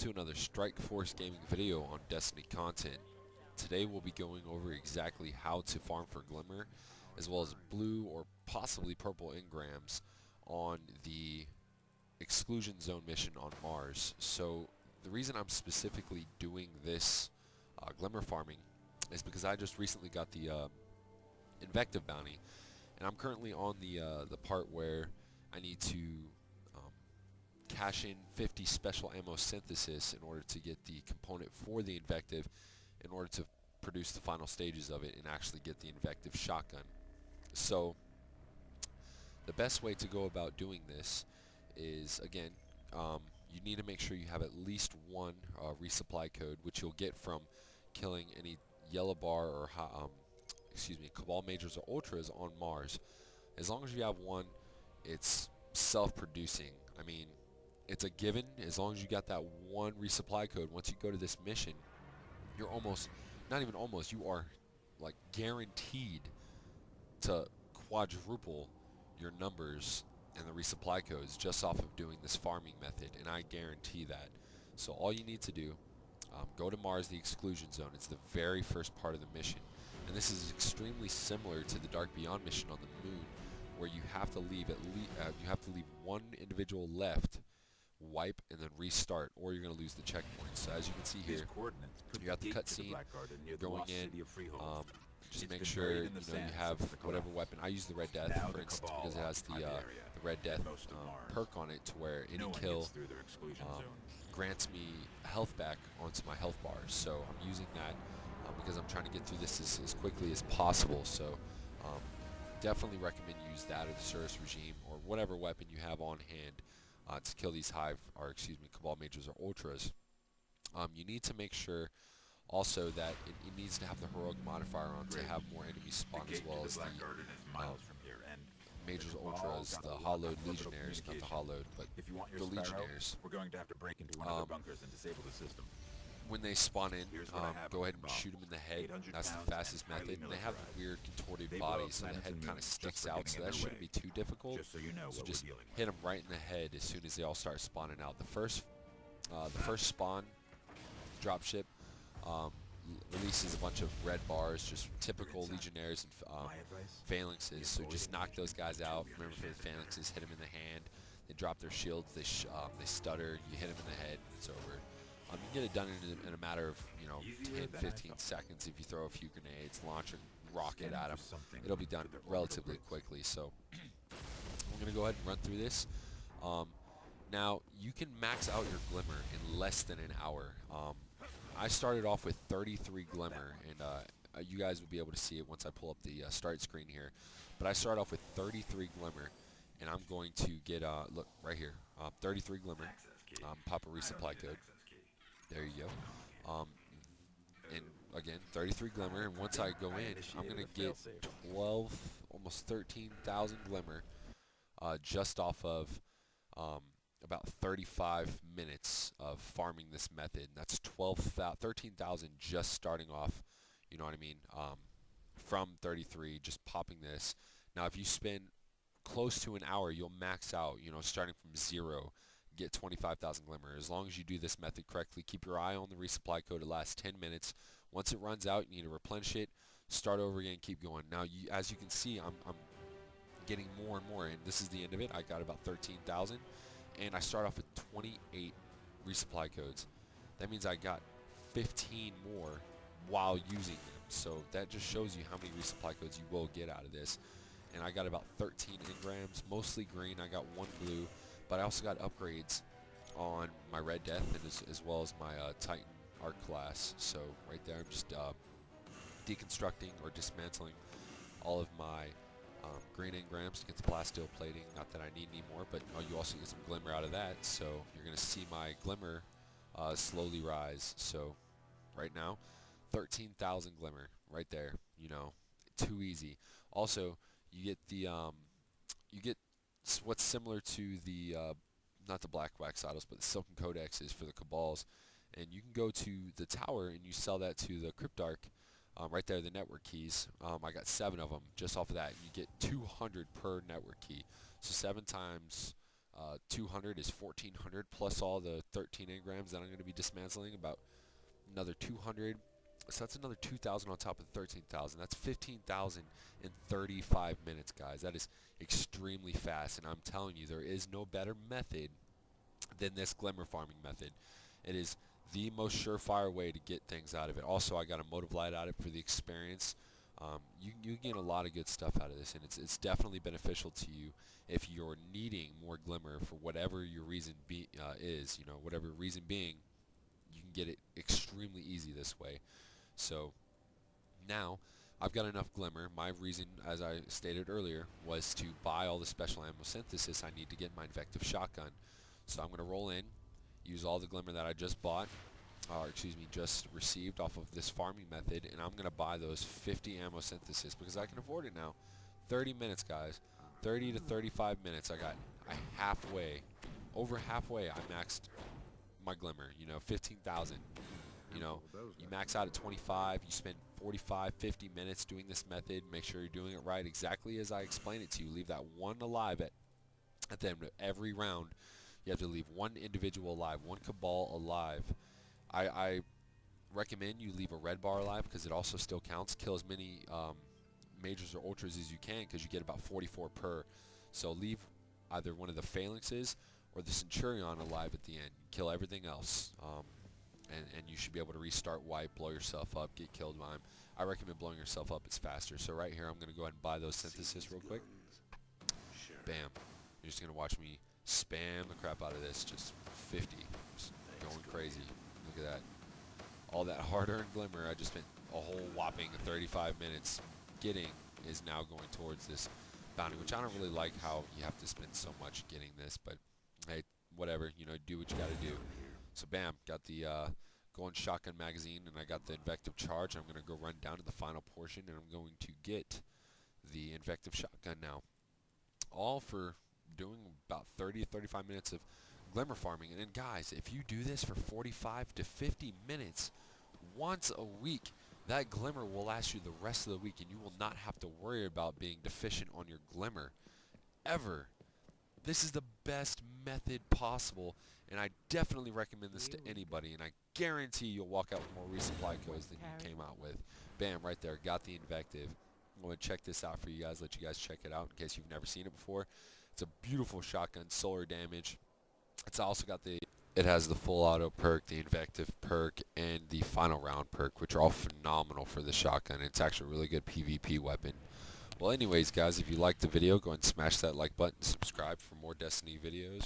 to another Strike Force Gaming video on Destiny content. Today we'll be going over exactly how to farm for Glimmer, as well as blue or possibly purple engrams on the exclusion zone mission on Mars. So the reason I'm specifically doing this Glimmer farming is because I just recently got the Invective bounty, and I'm currently on the part where I need to cash in 50 special ammo synthesis in order to get the component for the Invective in order to produce the final stages of it and actually get the Invective shotgun. So the best way to go about doing this is, again, you need to make sure you have at least one resupply code, which you'll get from killing any yellow bar or Cabal Majors or Ultras on Mars. As long as you have one, it's self-producing. I mean, it's a given. As long as you got that one resupply code, once you go to this mission, you're almost, not even almost, you are like guaranteed to quadruple your numbers and the resupply codes just off of doing this farming method, and I guarantee that. So all you need to do, go to Mars, the exclusion zone. It's the very first part of the mission, and this is extremely similar to the Dark Beyond mission on the moon, where you have to leave one individual left, wipe, and then restart, or you're going to lose the checkpoint. So as you can see here, you got the cutscene going in. Just make sure you have whatever weapon. I use the Red Death, for instance, because it has the Red Death perk on it, to where any kill grants me health back onto my health bars. So I'm using that because I'm trying to get through this as quickly as possible. So definitely recommend you use that, or the Cirrus Regime, or whatever weapon you have on hand to kill these Cabal Majors or Ultras. You need to make sure also that it needs to have the heroic modifier on to have more enemies spawn, as well as the Majors, Ultras, the hollowed Legionnaires, not the hollowed, but the Legionnaires. We're going to have to break into one of the bunkers and disable the system. When they spawn in, go ahead and shoot them in the head. That's the fastest method. And they have weird contorted bodies, so the head kind of sticks out, so that shouldn't be too difficult. So just hit them right in the head as soon as they all start spawning out. The first spawn dropship releases a bunch of red bars, just typical Legionnaires and Phalanxes. So just knock those guys out. Remember, for the Phalanxes, hit them in the hand. They drop their shields. They stutter. You hit them in the head. It's over. You can get it done in a matter of 10, 15 seconds if you throw a few grenades, launch a rocket at them. It'll be done relatively quickly. So I'm going to go ahead and run through this. Now, you can max out your Glimmer in less than an hour. I started off with 33 Glimmer, and you guys will be able to see it once I pull up the start screen here. But I start off with 33 Glimmer, and I'm going to get, look, right here, 33 Glimmer, pop a resupply code. There you go. And again, 33 Glimmer, and once I go in, I'm going to get 12, almost 13,000 Glimmer just off of about 35 minutes of farming this method. And that's 13,000 just starting off, you know what I mean, from 33, just popping this. Now, if you spend close to an hour, you'll max out, starting from 0. Get 25,000 Glimmer. As long as you do this method correctly, keep your eye on the resupply code. It lasts 10 minutes. Once it runs out, you need to replenish it, start over again, keep going. Now, as you can see, I'm getting more and more, and this is the end of it. I got about 13,000, and I start off with 28 resupply codes. That means I got 15 more while using them. So that just shows you how many resupply codes you will get out of this. And I got about 13 engrams, mostly green. I got 1 blue. But I also got upgrades on my Red Death, and as well as my Titan Arc class. So right there, I'm just deconstructing or dismantling all of my green engrams to get the plasteel plating. Not that I need any more, but you also get some Glimmer out of that. So you're going to see my Glimmer slowly rise. So right now, 13,000 Glimmer right there. Too easy. Also, you get the what's similar to the not the Black Wax Idols, but the Silken Codexes for the Cabals, and you can go to the tower and you sell that to the Cryptarch. Right there, the network keys. I got 7 of them just off of that, and you get 200 per network key. So 7 times 200 is 1400 plus all the 13 engrams that I'm going to be dismantling, about another 200. So that's another 2,000 on top of 13,000. That's 15,000 in 35 minutes, guys. That is extremely fast, and I'm telling you, there is no better method than this glimmer farming method. It is the most surefire way to get things out of it. Also, I got a motive light out of it for the experience. You gain a lot of good stuff out of this, and it's definitely beneficial to you if you're needing more glimmer for whatever your reason is. You know, whatever reason being, you can get it extremely easy this way. So now I've got enough glimmer. My reason, as I stated earlier, was to buy all the special ammo synthesis I need to get my Invective shotgun. So I'm going to roll in, use all the glimmer that I just bought, or excuse me, just received off of this farming method, and I'm going to buy those 50 ammo synthesis because I can afford it now. 30 minutes, guys. 30 to 35 minutes. Over halfway, I maxed my glimmer. You know, 15,000. You know, you max out at 25, you spend 45, 50 minutes doing this method. Make sure you're doing it right, exactly as I explained it to you. Leave that one alive at the end of every round. You have to leave one individual alive, one cabal alive. I recommend you leave a red bar alive because it also still counts. Kill as many majors or ultras as you can because you get about 44 per. So leave either one of the phalanxes or the centurion alive at the end. Kill everything else. And you should be able to restart, wipe, blow yourself up, get killed. I recommend blowing yourself up. It's faster. So right here, I'm going to go ahead and buy those synthesis real quick. Bam. You're just going to watch me spam the crap out of this. Just 50. Just going crazy. Look at that. All that hard-earned glimmer I just spent a whole whopping 35 minutes getting is now going towards this bounty, which I don't really like how you have to spend so much getting this, but hey, whatever. You know, do what you got to do. So bam, got the golden shotgun magazine, and I got the Invective charge. I'm going to go run down to the final portion, and I'm going to get the Invective shotgun now. All for doing about 30 to 35 minutes of glimmer farming. And then guys, if you do this for 45 to 50 minutes once a week, that glimmer will last you the rest of the week, and you will not have to worry about being deficient on your glimmer ever. This is the best method possible, and I definitely recommend this to anybody, and I guarantee you'll walk out with more resupply codes than you came out with. Bam, right there, got the Invective. I'm going to check this out for you guys, let you guys check it out in case you've never seen it before. It's a beautiful shotgun, solar damage. It's also got it has the full auto perk, the Invective perk, and the final round perk, which are all phenomenal for the shotgun. It's actually a really good PvP weapon. Well, anyways, guys, if you liked the video, go ahead and smash that like button, subscribe for more Destiny videos.